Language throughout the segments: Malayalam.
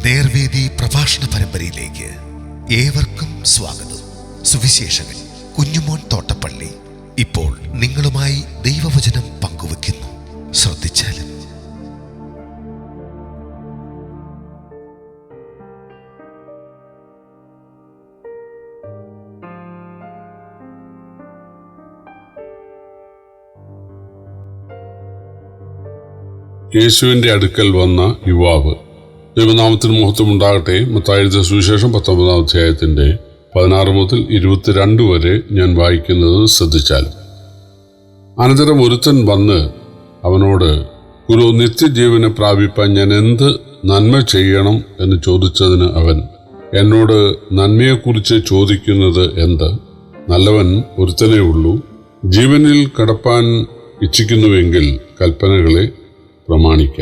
നേർവേദി പ്രഭാഷണ പരമ്പരയിലേക്ക് ഏവർക്കും സ്വാഗതം. സുവിശേഷകൻ കുഞ്ഞുമോൻ തോട്ടപ്പള്ളി ഇപ്പോൾ നിങ്ങളുമായി ദൈവവചനം പങ്കുവെക്കുന്നു. ശ്രദ്ധിച്ചാലും. യേശുവിന്റെ അടുക്കൽ വന്ന യുവാവ്. ദൈവനാമത്തിന് മഹത്വം ഉണ്ടാകട്ടെ. മത്തായി എഴുതിയ സുവിശേഷം 19-ാം അധ്യായത്തിന്റെ 16 മുതൽ 22 വരെ ഞാൻ വായിക്കുന്നത് ശ്രദ്ധിച്ചാൽ. അനന്തരം ഒരുത്തൻ വന്ന് അവനോട്, ഗുരു, നിത്യജീവനെ പ്രാപിപ്പാൻ ഞാൻ എന്ത് നന്മ ചെയ്യണം എന്ന് ചോദിച്ചതിന് അവൻ, എന്നോട് നന്മയെക്കുറിച്ച് ചോദിക്കുന്നത് എന്ത്? നല്ലവൻ ഒരുത്തനേ ഉള്ളൂ. ജീവനിൽ കടപ്പാൻ ഇച്ഛിക്കുന്നുവെങ്കിൽ കൽപ്പനകളെ പ്രമാണിക്ക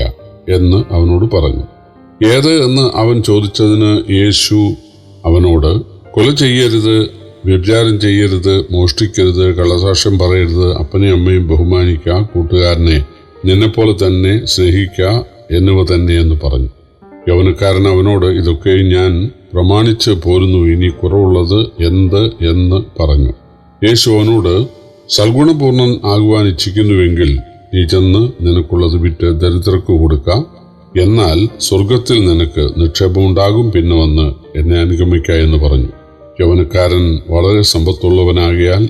എന്ന് അവനോട് പറഞ്ഞു. ഏത് എന്ന് അവൻ ചോദിച്ചതിന് യേശു അവനോട്, കൊല ചെയ്യരുത്, വ്യഭിചാരം ചെയ്യരുത്, മോഷ്ടിക്കരുത്, കള്ളസാക്ഷ്യം പറയരുത്, അപ്പനെയും അമ്മയും ബഹുമാനിക്ക, കൂട്ടുകാരനെ നിന്നെപ്പോലെ തന്നെ സ്നേഹിക്ക എന്നിവ തന്നെ എന്ന് പറഞ്ഞു. യൗവനക്കാരൻ അവനോട്, ഇതൊക്കെ ഞാൻ പ്രമാണിച്ച് പോരുന്നു, ഇനി കുറവുള്ളത് എന്ത് എന്ന് പറഞ്ഞു. യേശു അവനോട്, സൽഗുണപൂർണ്ണൻ ആകുവാൻ ഇച്ഛിക്കുന്നുവെങ്കിൽ നീ ചെന്ന് നിനക്കുള്ളത് വിറ്റ് ദരിദ്രർക്ക് കൊടുക്കാം, എന്നാൽ സ്വർഗത്തിൽ നിനക്ക് നിക്ഷേപമുണ്ടാകും, പിന്നെ വന്ന് എന്നെ അനുഗമിക്ക എന്ന് പറഞ്ഞു. യൗവനക്കാരൻ വളരെ സമ്പത്തുള്ളവനാകിയാൽ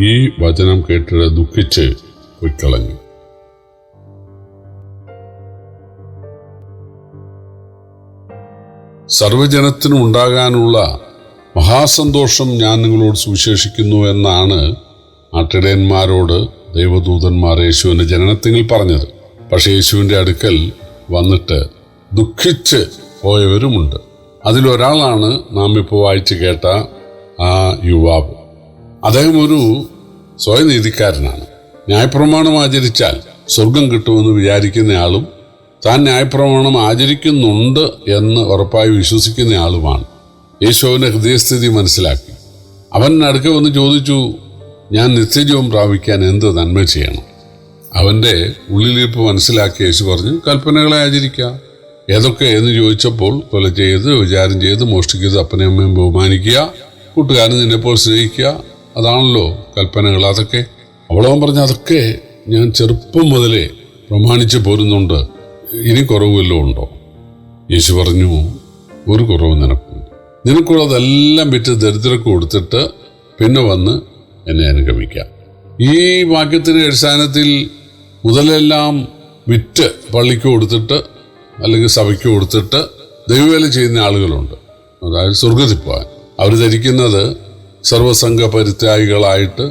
ഈ വചനം കേട്ട് ദുഃഖിച്ച് പൊയ്ക്കളഞ്ഞു. സർവജനത്തിനും ഉണ്ടാകാനുള്ള മഹാസന്തോഷം ഞാൻ നിങ്ങളോട് സുവിശേഷിക്കുന്നു എന്നാണ് ആട്ടിടയന്മാരോട് ദൈവദൂതന്മാർ യേശുവിന്റെ ജനനത്തിങ്കിൽ പറഞ്ഞത്. പക്ഷെ യേശുവിന്റെ അടുക്കൽ വന്നിട്ട് ദുഃഖിച്ച് പോയവരുമുണ്ട്. അതിലൊരാളാണ് നാം ഇപ്പോൾ വായിച്ചു കേട്ട ആ യുവാവ്. അദ്ദേഹം ഒരു സ്വയനീതിക്കാരനാണ്. ന്യായപ്രമാണം ആചരിച്ചാൽ സ്വർഗം കിട്ടുമെന്ന് വിചാരിക്കുന്നയാളും താൻ ന്യായപ്രമാണം ആചരിക്കുന്നുണ്ട് എന്ന് ഉറപ്പായി വിശ്വസിക്കുന്നയാളുമാണ്. യേശു അവന്റെ ഹൃദയസ്ഥിതി മനസ്സിലാക്കി. അവൻ അടുക്ക വന്ന് ചോദിച്ചു, ഞാൻ നിത്യജീവൻ പ്രാപിക്കാൻ എന്ത് നന്മ ചെയ്യണം? അവന്റെ ഉള്ളിലിരിപ്പ് മനസ്സിലാക്കിയ യേശു പറഞ്ഞു, കൽപ്പനകളെ ആചരിക്കാം. ഏതൊക്കെ എന്ന് ചോദിച്ചപ്പോൾ, കൊല ചെയ്ത്, വിചാരം ചെയ്ത്, മോഷ്ടിക്കരുത്, അപ്പനെയും അമ്മയും ബഹുമാനിക്കുക, കൂട്ടുകാരൻ നിന്നെപ്പോൾ സ്നേഹിക്കുക, അതാണല്ലോ കൽപ്പനകൾ. അതൊക്കെ അവളവൻ പറഞ്ഞു, അതൊക്കെ ഞാൻ ചെറുപ്പം മുതലേ പ്രമാണിച്ച് പോരുന്നുണ്ട്, ഇനി കുറവ് വല്ലതും ഉണ്ടോ? യേശു പറഞ്ഞു, ഒരു കുറവ് നിനക്കുണ്ട്. നിനക്കുള്ളതെല്ലാം വിറ്റ് ദരിദ്രർക്ക് കൊടുത്തിട്ട് പിന്നെ വന്ന് എന്നെ അനുഗമിക്കാം. ഈ വാക്യത്തിന്റെ അടിസ്ഥാനത്തിൽ മുതലെല്ലാം വിറ്റ് പള്ളിക്ക് കൊടുത്തിട്ട് അല്ലെങ്കിൽ സഭയ്ക്ക് കൊടുത്തിട്ട് ദൈവവേല ചെയ്യുന്ന ആളുകളുണ്ട്. അതായത് സ്വർഗത്തിൽ പോകാൻ അവർ ധരിക്കുന്നത് സർവസംഘ പരിത്യാഗികളായിട്ട്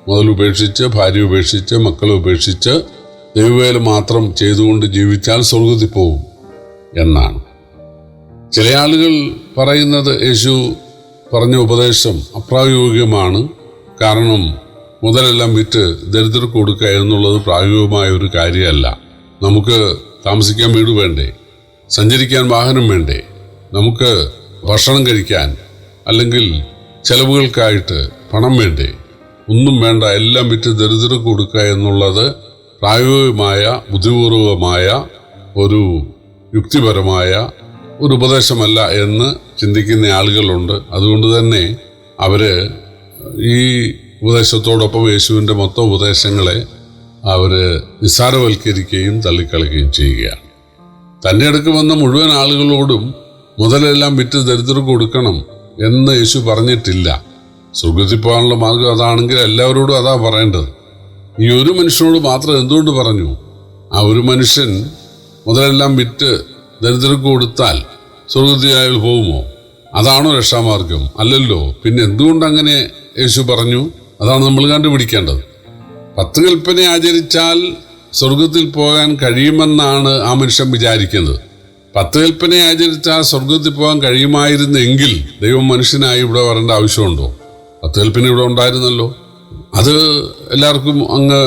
മുതലുപേക്ഷിച്ച്, ഭാര്യ ഉപേക്ഷിച്ച്, മക്കളെ ഉപേക്ഷിച്ച് ദൈവവേല മാത്രം ചെയ്തുകൊണ്ട് ജീവിച്ചാൽ സ്വർഗത്തിൽ പോകും എന്നാണ്. ചില ആളുകൾ പറയുന്നത് യേശു പറഞ്ഞ ഉപദേശം അപ്രായോഗികമാണ്. കാരണം മുതലെല്ലാം വിറ്റ് ദരിദ്രർക്ക് കൊടുക്കുക എന്നുള്ളത് പ്രായോഗികമായ ഒരു കാര്യമല്ല. നമുക്ക് താമസിക്കാൻ വീട് വേണ്ടേ? സഞ്ചരിക്കാൻ വാഹനം വേണ്ടേ? നമുക്ക് ഭക്ഷണം കഴിക്കാൻ അല്ലെങ്കിൽ ചെലവുകൾക്കായിട്ട് പണം വേണ്ടേ? ഒന്നും വേണ്ട. എല്ലാം വിറ്റ് ദരിദ്രർക്ക് കൊടുക്കുക എന്നുള്ളത് പ്രായോഗികമായ, ബുദ്ധിപൂർവമായ, ഒരു യുക്തിപരമായ ഒരു ഉപദേശമല്ല എന്ന് ചിന്തിക്കുന്ന ആളുകളുണ്ട്. അതുകൊണ്ട് തന്നെ അവര് ഈ ഉപദേശത്തോടൊപ്പം യേശുവിൻ്റെ മൊത്തം ഉപദേശങ്ങളെ അവർ നിസ്സാരവൽക്കരിക്കുകയും തള്ളിക്കളയുകയും ചെയ്യുകയാണ്. തൻ്റെ അടുക്ക് വന്ന മുഴുവൻ ആളുകളോടും മുതലെല്ലാം വിറ്റ് ദരിദ്രർക്ക് കൊടുക്കണം എന്ന് യേശു പറഞ്ഞിട്ടില്ല. സ്വർഗത്തിൽ പോകാനുള്ള മാർഗം അതാണെങ്കിൽ എല്ലാവരോടും അതാ പറയേണ്ടത്. ഈ ഒരു മനുഷ്യനോട് മാത്രം എന്തുകൊണ്ട് പറഞ്ഞു? ആ ഒരു മനുഷ്യൻ മുതലെല്ലാം വിറ്റ് ദരിദ്രർക്ക് കൊടുത്താൽ സ്വർഗത്തിൽ അയാൾ പോകുമോ? അതാണോ രക്ഷാമാർഗം? അല്ലല്ലോ. പിന്നെ എന്തുകൊണ്ട് അങ്ങനെ യേശു പറഞ്ഞു? അതാണ് നമ്മൾ കണ്ടുപിടിക്കേണ്ടത്. 10 കൽപ്പന ആചരിച്ചാൽ സ്വർഗത്തിൽ പോകാൻ കഴിയുമെന്നാണ് ആ മനുഷ്യൻ വിചാരിക്കുന്നത്. 10 കൽപ്പന ആചരിച്ചാൽ സ്വർഗത്തിൽ പോകാൻ കഴിയുമായിരുന്നെങ്കിൽ ദൈവം മനുഷ്യനായി ഇവിടെ വരേണ്ട ആവശ്യമുണ്ടോ? 10 കൽപ്പന ഇവിടെ ഉണ്ടായിരുന്നല്ലോ. അത് എല്ലാവർക്കും അങ്ങ്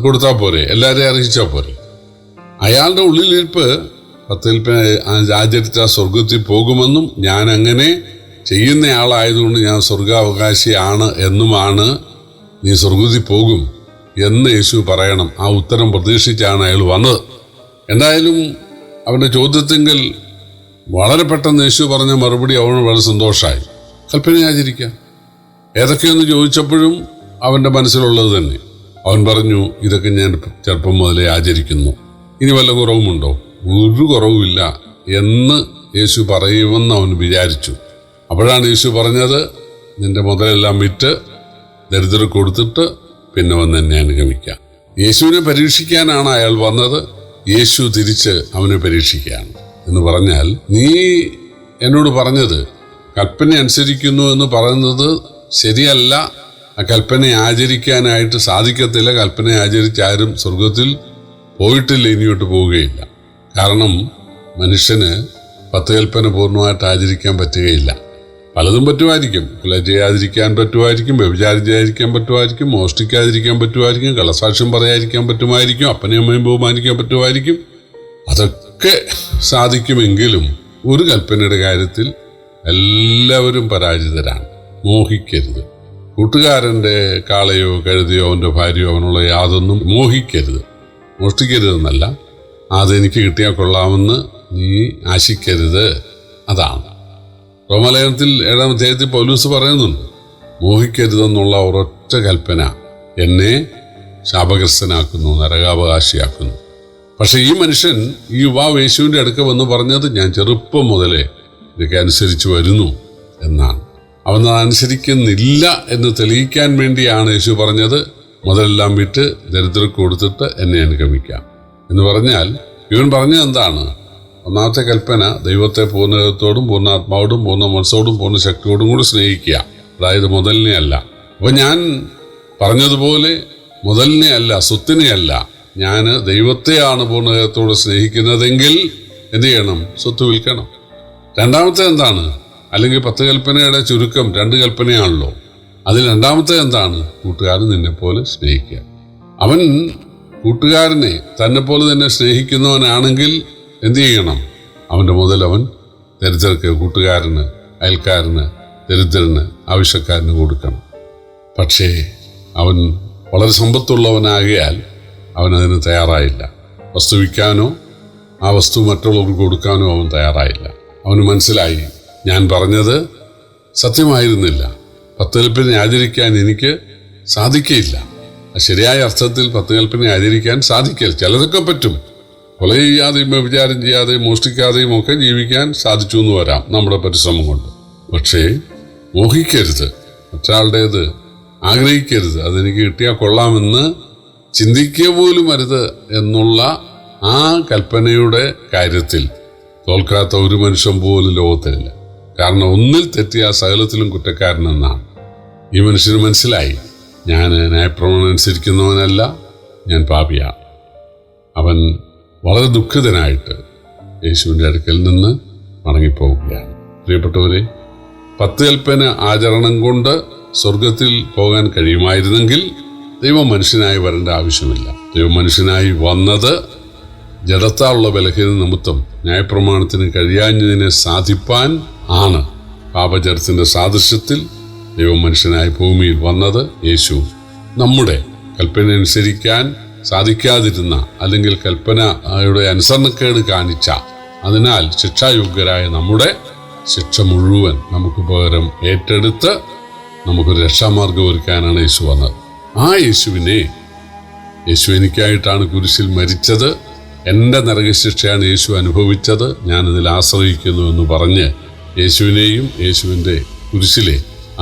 കൊടുത്താൽ പോരെ, എല്ലാവരെയും അറിയിച്ചാൽ പോരെ. അയാളുടെ ഉള്ളിലിരിപ്പ് 10 കൽപ്പന ആചരിച്ചാൽ സ്വർഗത്തിൽ പോകുമെന്നും ഞാൻ അങ്ങനെ ചെയ്യുന്നയാളായതുകൊണ്ട് ഞാൻ സ്വർഗാവകാശിയാണ് എന്നുമാണ്, നീ സ്വർഗത്തിൽ പോകും എന്ന് യേശു പറയണം. ആ ഉത്തരം പ്രതീക്ഷിച്ചാണ് അയാൾ വന്നത്. എന്തായാലും അവൻ്റെ ചോദ്യത്തിങ്കിൽ വളരെ പെട്ടെന്ന് യേശു പറഞ്ഞ മറുപടി അവന് വളരെ സന്തോഷമായി. കൽപ്പന ആചരിക്കാം. ഏതൊക്കെയെന്ന് ചോദിച്ചപ്പോഴും അവൻ്റെ മനസ്സിലുള്ളത് തന്നെ. അവൻ പറഞ്ഞു, ഇതൊക്കെ ഞാൻ ചെറുപ്പം മുതലേ ആചരിക്കുന്നു, ഇനി വല്ല കുറവുമുണ്ടോ? ഒരു കുറവുമില്ല എന്ന് യേശു പറയുമെന്ന് അവൻ വിചാരിച്ചു. അപ്പോഴാണ് യേശു പറഞ്ഞത്, നിന്റെ മുതലെല്ലാം വിറ്റ് ദരിദ്രർ കൊടുത്തിട്ട് പിന്നെ വന്ന് എന്നെ അനുഗമിക്കാം. യേശുവിനെ പരീക്ഷിക്കാനാണ് അയാൾ വന്നത്. യേശു തിരിച്ച് അവനെ പരീക്ഷിക്കുകയാണ്. എന്ന് പറഞ്ഞാൽ, നീ എന്നോട് പറഞ്ഞത് കൽപ്പന അനുസരിക്കുന്നു എന്ന് പറയുന്നത് ശരിയല്ല. ആ കൽപ്പന ആചരിക്കാനായിട്ട് സാധിക്കത്തില്ല. കൽപ്പന ആചരിച്ചാരും സ്വർഗത്തിൽ പോയിട്ടില്ല, ഇനിയോട്ട് പോവുകയില്ല. കാരണം മനുഷ്യന് 10 കൽപ്പന പൂർണ്ണമായിട്ട് ആചരിക്കാൻ പറ്റുകയില്ല. പലതും പറ്റുമായിരിക്കും. കൊല ചെയ്യാതിരിക്കാൻ പറ്റുമായിരിക്കും, വ്യഭിചാരം ചെയ്യാതിരിക്കാൻ പറ്റുമായിരിക്കും, മോഷ്ടിക്കാതിരിക്കാൻ പറ്റുമായിരിക്കും, കള്ളസാക്ഷ്യം പറയാതിരിക്കാൻ പറ്റുമായിരിക്കും, അപ്പനെയും അമ്മയും ബഹുമാനിക്കാൻ പറ്റുമായിരിക്കും. അതൊക്കെ സാധിക്കുമെങ്കിലും ഒരു കൽപ്പനയുടെ കാര്യത്തിൽ എല്ലാവരും പരാജിതരാണ്. മോഹിക്കരുത്. കൂട്ടുകാരൻ്റെ കാളയോ കഴുതയോ അവൻ്റെ ഭാര്യയോ അവനുള്ള യാതൊന്നും മോഹിക്കരുത്. മോഷ്ടിക്കരുതെന്നല്ല, അതെനിക്ക് കിട്ടിയാൽ കൊള്ളാമെന്ന് നീ ആശിക്കരുത്. അതാണ് റോമാലേഖനത്തിൽ 7-ാം അധ്യായത്തിൽ പൗലോസ് പറയുന്നുണ്ട്. മോഹിക്കരുതെന്നുള്ള ഒരൊറ്റ കൽപ്പന എന്നെ ശാപഗ്രസ്തനാക്കുന്നു, നരകാവകാശിയാക്കുന്നു. പക്ഷെ ഈ മനുഷ്യൻ, ഈ യുവാവ് യേശുവിൻ്റെ അടുക്ക വന്ന് പറഞ്ഞത്, ഞാൻ ചെറുപ്പം മുതലേ ഇതൊക്കെ അനുസരിച്ച് വരുന്നു എന്നാണ്. അവൻ അനുസരിക്കുന്നില്ല എന്ന് തെളിയിക്കാൻ വേണ്ടിയാണ് യേശു പറഞ്ഞത്, മുതലെല്ലാം വിറ്റ് ദരിദ്രർക്ക് കൊടുത്തിട്ട് എന്നെ അനുഗമിക്കാം എന്ന് പറഞ്ഞാൽ, ഇവൻ പറഞ്ഞത് എന്താണ്? ഒന്നാമത്തെ കൽപ്പന, ദൈവത്തെ പൂർണ്ണതയോടും പൂർണ്ണാത്മാവോടും പൂർണ്ണ മനസ്സോടും പൂർണ്ണ ശക്തിയോടും കൂടി സ്നേഹിക്കുക. അതായത് മുതലിനെ അല്ല. അപ്പം ഞാൻ പറഞ്ഞതുപോലെ മുതലിനെ അല്ല, സ്വത്തിനെ അല്ല, ഞാൻ ദൈവത്തെയാണ് പൂർണ്ണതയോടെ സ്നേഹിക്കുന്നതെങ്കിൽ എന്ത് ചെയ്യണം? സ്വത്ത് വിൽക്കണം. രണ്ടാമത്തെ എന്താണ്? അല്ലെങ്കിൽ 10 കൽപ്പനയുടെ ചുരുക്കം 2 കൽപ്പനയാണല്ലോ. അതിൽ രണ്ടാമത്തെ എന്താണ്? കൂട്ടുകാരൻ നിന്നെ പോലെ സ്നേഹിക്കുക. അവൻ കൂട്ടുകാരനെ തന്നെ പോലെ തന്നെ സ്നേഹിക്കുന്നവനാണെങ്കിൽ എന്ത് ചെയ്യണം? അവൻ്റെ മുതൽ അവൻ ദരിദ്രർക്ക്, കൂട്ടുകാരന്, അയൽക്കാരന്, ദരിദ്രന്, ആവശ്യക്കാരന് കൊടുക്കണം. പക്ഷേ അവൻ വളരെ സമ്പത്തുള്ളവനാകിയാൽ അവനതിന് തയ്യാറായില്ല. വസ്തു വിൽക്കാനോ ആ വസ്തു മറ്റുള്ളവർക്ക് കൊടുക്കാനോ അവൻ തയ്യാറായില്ല. അവന് മനസ്സിലായി, ഞാൻ പറഞ്ഞത് സത്യമായിരുന്നില്ല. 10 കൽപ്പന ആചരിക്കാൻ എനിക്ക് സാധിക്കയില്ല. ശരിയായ അർത്ഥത്തിൽ 10 കൽപ്പന ആചരിക്കാൻ സാധിക്കില്ല. ചിലതൊക്കെ പറ്റും. കൊല ചെയ്യാതെയും വ്യഭിചാരം ചെയ്യാതെയും മോഷ്ടിക്കാതെയും ഒക്കെ ജീവിക്കാൻ സാധിച്ചു എന്ന് വരാം നമ്മുടെ പരിശ്രമം കൊണ്ട്. പക്ഷേ മോഹിക്കരുത്, മറ്റൊരാളുടേത് ആഗ്രഹിക്കരുത്, അതെനിക്ക് കിട്ടിയാൽ കൊള്ളാമെന്ന് ചിന്തിക്കുക പോലും അരുത് എന്നുള്ള ആ കൽപ്പനയുടെ കാര്യത്തിൽ തോൽക്കാത്ത ഒരു മനുഷ്യൻ പോലും ലോകത്തിലില്ല. കാരണം ഒന്നിൽ തെറ്റിയ സകലത്തിലും കുറ്റക്കാരനെന്നാണ്. ഈ മനുഷ്യന് മനസ്സിലായി, ഞാൻ ന്യായപ്രമാണം അനുസരിക്കുന്നവനല്ല, ഞാൻ പാപിയാണ്. അവൻ വളരെ ദുഃഖിതനായിട്ട് യേശുവിൻ്റെ അടുക്കൽ നിന്ന് മടങ്ങിപ്പോവുകയാണ്. പ്രിയപ്പെട്ടവരെ, 10 കൽപ്പന ആചരണം കൊണ്ട് സ്വർഗത്തിൽ പോകാൻ കഴിയുമായിരുന്നെങ്കിൽ ദൈവം മനുഷ്യനായി വരേണ്ട ആവശ്യമില്ല. ദൈവം മനുഷ്യനായി വന്നത് ജഡത്താലുള്ള ബലഹീന നിമിത്തം ന്യായപ്രമാണത്തിന് കഴിയാഞ്ഞതിനെ സാധിപ്പാൻ ആണ്. പാപജഡത്തിൻ്റെ സാദൃശ്യത്തിൽ ദൈവം മനുഷ്യനായി ഭൂമിയിൽ വന്നത്. യേശു നമ്മുടെ കൽപ്പന അനുസരിക്കാൻ സാധിക്കാതിരുന്ന, അല്ലെങ്കിൽ കൽപ്പനയുടെ അനുസരണക്കേട് കാണിച്ച, അതിനാൽ ശിക്ഷായോഗ്യരായ നമ്മുടെ ശിക്ഷ മുഴുവൻ നമുക്ക് പകരം ഏറ്റെടുത്ത് നമുക്കൊരു രക്ഷാമാർഗം ഒരുക്കാനാണ് യേശു വന്നത്. ആ യേശു എനിക്കായിട്ടാണ് കുരിശിൽ മരിച്ചത്, എൻ്റെ നരകശിക്ഷയാണ് യേശു അനുഭവിച്ചത്, ഞാനിതിൽ ആശ്രയിക്കുന്നു എന്ന് പറഞ്ഞ് യേശുവിനെയും യേശുവിൻ്റെ കുരിശിലെ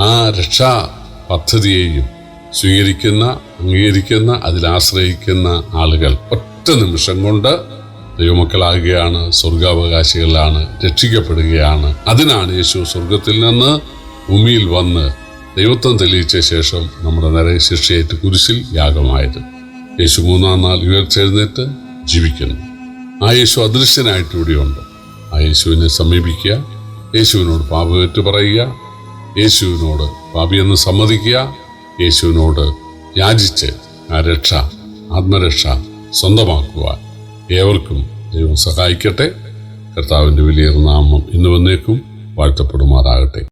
ആ രക്ഷാ പദ്ധതിയെയും സ്വീകരിക്കുന്ന, അംഗീകരിക്കുന്ന, അതിലാശ്രയിക്കുന്ന ആളുകൾ ഒറ്റ നിമിഷം കൊണ്ട് ദൈവമക്കളാകുകയാണ്, സ്വർഗാവകാശികളാണ്, രക്ഷിക്കപ്പെടുകയാണ്. അതിനാണ് യേശു സ്വർഗത്തിൽ നിന്ന് ഭൂമിയിൽ വന്ന് ദൈവത്വം തെളിയിച്ച ശേഷം നമ്മുടെ നരകശിക്ഷയേറ്റ് കുരിശിൽ യാഗമായത്. യേശു 3-ാം നാൾ ഉയർത്തെഴുന്നേറ്റ് ജീവിക്കുന്നു. ആ യേശു അദൃശ്യനായിട്ട് ഇവിടെയുണ്ട്. ആ യേശുവിനെ സമീപിക്കുക, യേശുവിനോട് പാപമേറ്റു പറയുക, യേശുവിനോട് പാപിയെന്ന് സമ്മതിക്കുക, യേശുവിനോട് യാചിച്ച് ആ രക്ഷ, ആത്മരക്ഷ സ്വന്തമാക്കുവാൻ ഏവർക്കും ദൈവം സഹായിക്കട്ടെ. കർത്താവിൻ്റെ വലിയ നാമം ഇന്ന് വന്നേക്കും വാഴ്ത്തപ്പെടുമാറാകട്ടെ.